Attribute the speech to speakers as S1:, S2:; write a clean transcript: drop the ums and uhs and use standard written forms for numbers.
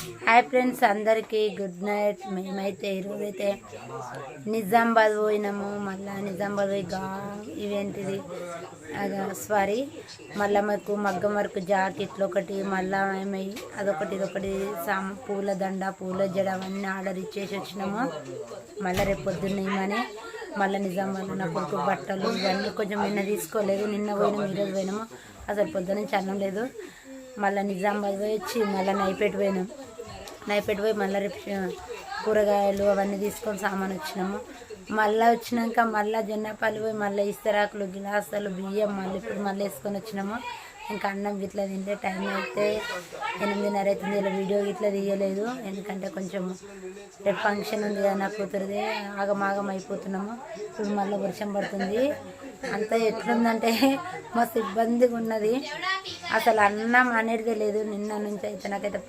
S1: Hi friends, అందరికీ good night. మేమైతే ఈరోజైతే నిజామాబాద్ పోయినాము. మళ్ళీ నిజామాబాద్ పోయి ఇవేంటిది సారీ మళ్ళీ మాకు మగ్గం వర్క్ జాకెట్లు ఒకటి, మళ్ళీ మేము అదొకటి ఇదొకటి పూల దండ, పూల జడ అవన్నీ ఆర్డర్ ఇచ్చేసి వచ్చినాము. మళ్ళీ రేపు పొద్దున్న ఇవ్వమని మళ్ళీ నిజామాబాద్ నా కొడుకు బట్టలు ఇవన్నీ కొంచెం నిన్న తీసుకోలేదు. నిన్న పోయినాము, ఈరోజు పోయినాము. అసలు పొద్దున్న నుంచి అన్నం లేదు. మళ్ళీ నిజామాబాద్ పోయి వచ్చి మళ్ళీ నైపేట పోయినాం. నైపేట పోయి మళ్ళీ రేపు కూరగాయలు అవన్నీ తీసుకొని సామాన్ వచ్చినాము. మళ్ళీ వచ్చినాక మళ్ళీ జొన్నపల్లి పోయి మళ్ళీ ఇస్తరాకులు, గిలాసాలు, బియ్యం మళ్ళీ ఇప్పుడు మళ్ళీ వేసుకొని వచ్చినాము. ఇంకా అన్నం ఇట్లా తింటే టైం అయితే 8:30 అవుతుంది. ఇలా వీడియో ఇట్లా తీయలేదు, ఎందుకంటే కొంచెం రేపు ఫంక్షన్ ఉంది కదా నా కూతురిది. ఆగమాగం అయిపోతున్నాము. ఇప్పుడు మళ్ళీ వర్షం పడుతుంది. అంతా ఎట్లుందంటే మస్తు ఇబ్బందిగా ఉన్నది. అసలు అన్నం అనేది లేదు నిన్న నుంచి అయితే. నాకైతే